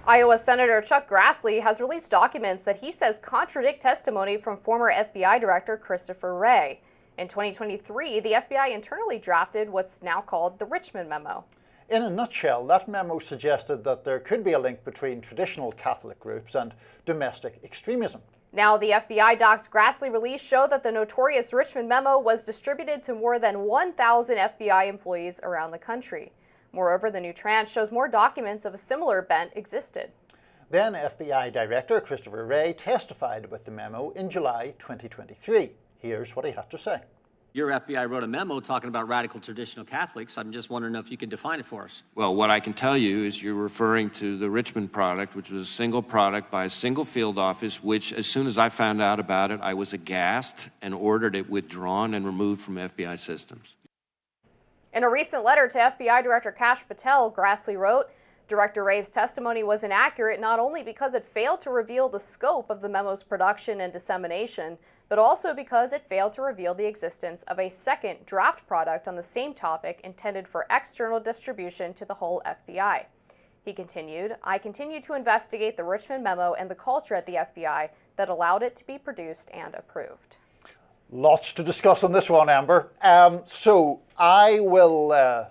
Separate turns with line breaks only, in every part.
Iowa Senator Chuck Grassley has released documents that he says contradict testimony from former FBI Director Christopher Wray. In 2023, the FBI internally drafted what's now called the Richmond Memo.
In a nutshell, that memo suggested that there could be a link between traditional Catholic groups and domestic extremism.
Now, the FBI docs Grassley released show that the notorious Richmond Memo was distributed to more than 1,000 FBI employees around the country. Moreover, the new tranche shows more documents of a similar bent existed.
Then FBI Director Christopher Wray testified about the memo in July 2023. Here's what he had to say.
Your FBI wrote a memo talking about radical traditional Catholics. I'm just wondering if you could define it for us.
Well, what I can tell you is you're referring to the Richmond product, which was a single product by a single field office, which as soon as I found out about it, I was aghast and ordered it withdrawn and removed from FBI systems.
In a recent letter to FBI Director Kash Patel, Grassley wrote, Director Wray's testimony was inaccurate not only because it failed to reveal the scope of the memo's production and dissemination, but also because it failed to reveal the existence of a second draft product on the same topic intended for external distribution to the whole FBI. He continued, I continue to investigate the Richmond Memo and the culture at the FBI that allowed it to be produced and approved.
Lots to discuss on this one, Amber. So I will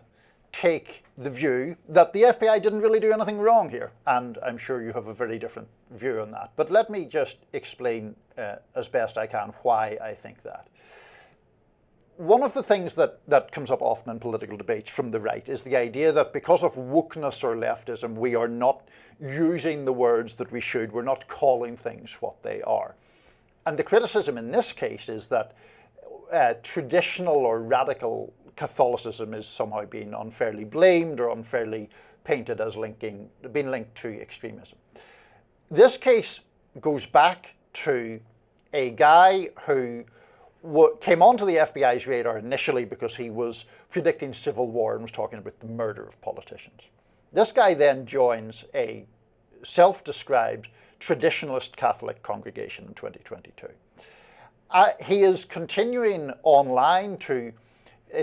take the view that the FBI didn't really do anything wrong here, and I'm sure you have a very different view on that. But let me just explain as best I can why I think that. One of the things that comes up often in political debates from the right is the idea that because of wokeness or leftism, we are not using the words that we should, we're not calling things what they are. And the criticism in this case is that traditional or radical Catholicism is somehow being unfairly blamed or unfairly painted as being linked to extremism. This case goes back to a guy who came onto the FBI's radar initially because he was predicting civil war and was talking about the murder of politicians. This guy then joins a self-described traditionalist Catholic congregation in 2022. He is continuing online to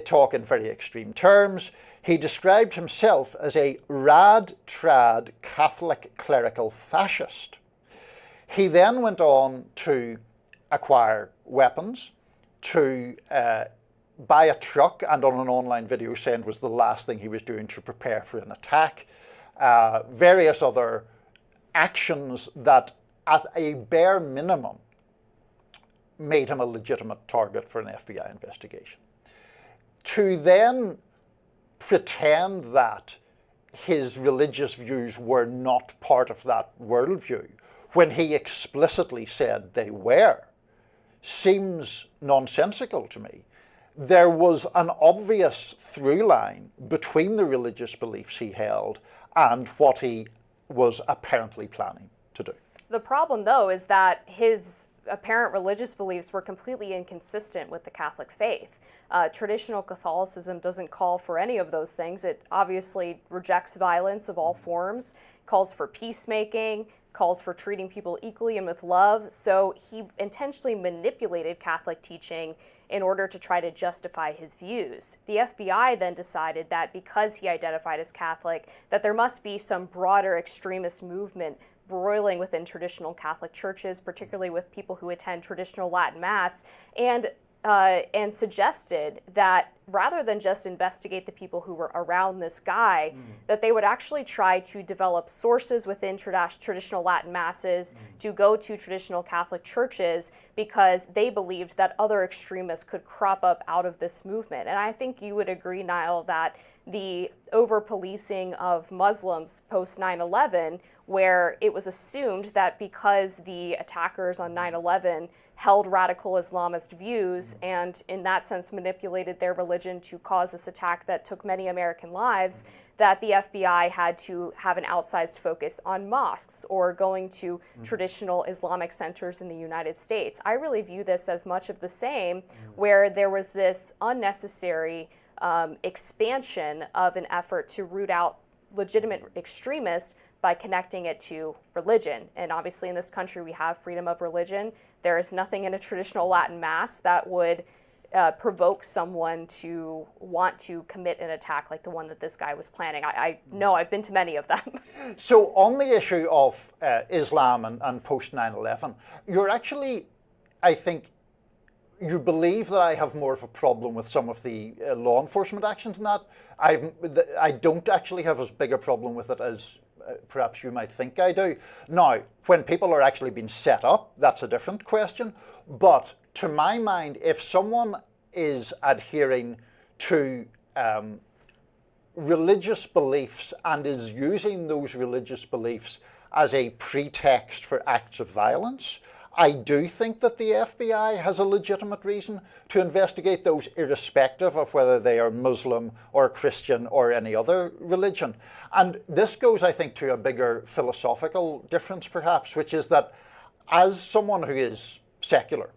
talk in very extreme terms. He described himself as a rad-trad Catholic clerical fascist. He then went on to acquire weapons, to buy a truck, and on an online video saying it was the last thing he was doing to prepare for an attack. Various other actions that at a bare minimum made him a legitimate target for an FBI investigation. To then pretend that his religious views were not part of that worldview when he explicitly said they were seems nonsensical to me. There was an obvious through line between the religious beliefs he held and what he was apparently planning to do.
The problem, though, is that his apparent religious beliefs were completely inconsistent with the Catholic faith. Traditional Catholicism doesn't call for any of those things. It obviously rejects violence of all forms, calls for peacemaking, calls for treating people equally and with love. So he intentionally manipulated Catholic teaching in order to try to justify his views. The FBI then decided that because he identified as Catholic, that there must be some broader extremist movement broiling within traditional Catholic churches, particularly with people who attend traditional Latin Mass, and suggested that rather than just investigate the people who were around this guy, that they would actually try to develop sources within traditional Latin Masses to go to traditional Catholic churches because they believed that other extremists could crop up out of this movement. And I think you would agree, Niall, that the over-policing of Muslims post 9/11, where it was assumed that because the attackers on 9/11 held radical Islamist views and in that sense manipulated their religion to cause this attack that took many American lives, that the FBI had to have an outsized focus on mosques or going to traditional Islamic centers in the United States. I really view this as much of the same, where there was this unnecessary expansion of an effort to root out legitimate extremists by connecting it to religion. And obviously in this country we have freedom of religion. There is nothing in a traditional Latin Mass that would provoke someone to want to commit an attack like the one that this guy was planning. I know, I've been to many of them.
So on the issue of Islam and post 9/11, you're actually, I think, you believe that I have more of a problem with some of the law enforcement actions in that. I don't actually have as big a problem with it as perhaps you might think I do. Now, when people are actually being set up, that's a different question. But to my mind, if someone is adhering to religious beliefs and is using those religious beliefs as a pretext for acts of violence, I do think that the FBI has a legitimate reason to investigate those, irrespective of whether they are Muslim or Christian or any other religion. And this goes, I think, to a bigger philosophical difference, perhaps, which is that as someone who is secular,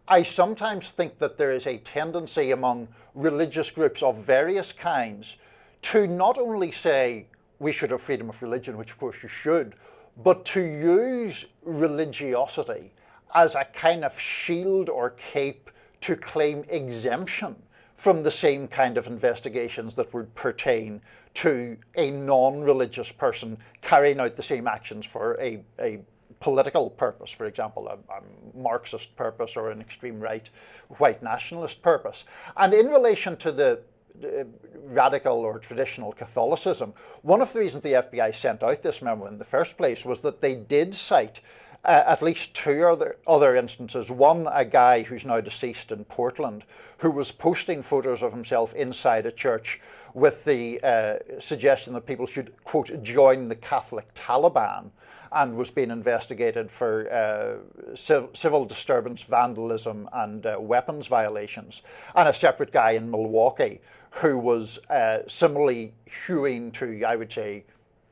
I sometimes think that there is a tendency among religious groups of various kinds to not only say we should have freedom of religion, which of course you should, but to use religiosity as a kind of shield or cape to claim exemption from the same kind of investigations that would pertain to a non-religious person carrying out the same actions for a political purpose, for example, a Marxist purpose or an extreme right white nationalist purpose. And in relation to the radical or traditional Catholicism, one of the reasons the FBI sent out this memo in the first place was that they did cite at least two other instances. One, a guy who's now deceased in Portland, who was posting photos of himself inside a church with the suggestion that people should, quote, join the Catholic Taliban, and was being investigated for civil disturbance, vandalism, and weapons violations. And a separate guy in Milwaukee who was similarly hewing to, I would say,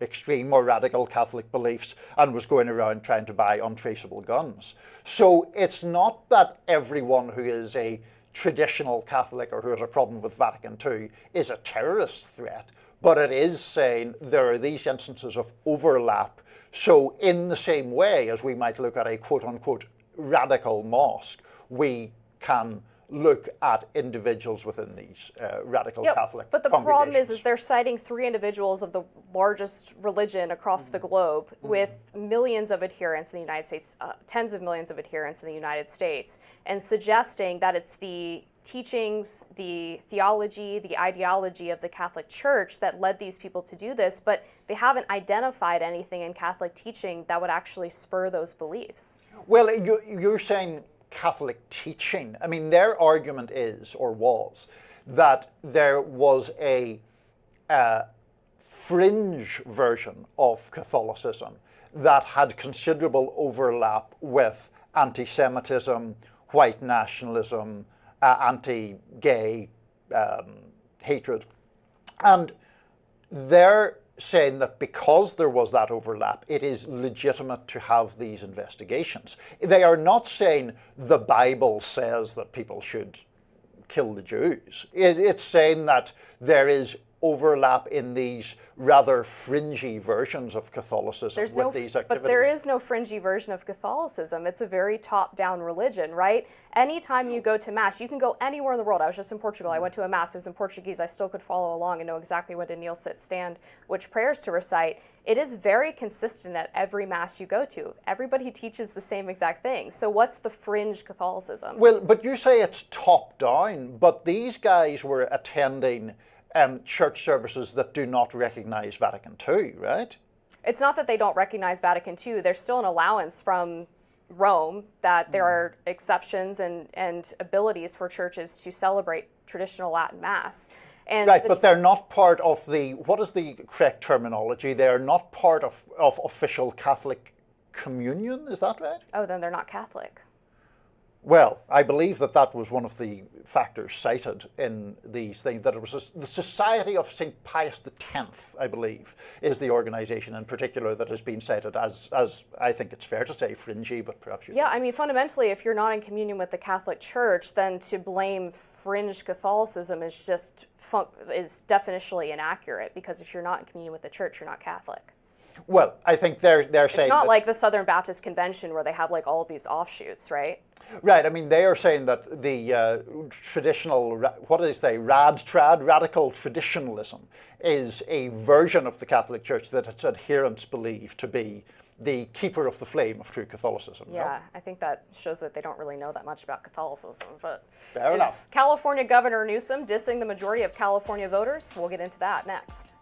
extreme or radical Catholic beliefs and was going around trying to buy untraceable guns. So it's not that everyone who is a traditional Catholic or who has a problem with Vatican II is a terrorist threat, but it is saying there are these instances of overlap. So in the same way as we might look at a quote-unquote radical mosque, we can look at individuals within these radical Catholic
but the problem is they're
congregations.
citing 3 individuals of the largest religion across the globe with millions of adherents in the United States, tens of millions of adherents in the United States, and suggesting that it's the teachings, the theology, the ideology of the Catholic Church that led these people to do this, but they haven't identified anything in Catholic teaching that would actually spur those beliefs.
Well, you're saying Catholic teaching. I mean, their argument is, or was, that there was a fringe version of Catholicism that had considerable overlap with anti-Semitism, white nationalism, anti-gay hatred. And they're saying that because there was that overlap, it is legitimate to have these investigations. They are not saying the Bible says that people should kill the Jews. It's saying that there is overlap in these rather fringy versions of Catholicism with these activities.
But there is no fringy version of Catholicism. It's a very top-down religion, right? Anytime you go to Mass, you can go anywhere in the world. I was just in Portugal. I went to a Mass. It was in Portuguese. I still could follow along and know exactly when to kneel, sit, stand, which prayers to recite. It is very consistent at every Mass you go to. Everybody teaches the same exact thing. So what's the fringe Catholicism?
Well, but you say it's top-down, but these guys were attending church services that do not recognize Vatican II, right?
It's not that they don't recognize Vatican II. There's still an allowance from Rome that there are exceptions and abilities for churches to celebrate traditional Latin Mass. And
right, but they're not part of the, what is the correct terminology? They're not part of official Catholic communion, is that right?
Oh, then they're not Catholic.
Well, I believe that that was one of the factors cited in these things, that it was the Society of St. Pius X, I believe, is the organization in particular that has been cited as I think it's fair to say, fringy, but perhaps you...
Yeah, I mean, fundamentally, if you're not in communion with the Catholic Church, then to blame fringe Catholicism is definitionally inaccurate, because if you're not in communion with the Church, you're not Catholic.
Well, I think they're saying
It's not
that,
like the Southern Baptist Convention where they have like all of these offshoots, right?
right. I mean, they are saying that the traditional, what do they say, radical traditionalism, is a version of the Catholic Church that its adherents believe to be the keeper of the flame of true Catholicism. no?
Yeah, I think that shows that they don't really know that much about Catholicism. But
Fair enough.
California Governor Newsom dissing the majority of California voters? We'll get into that next.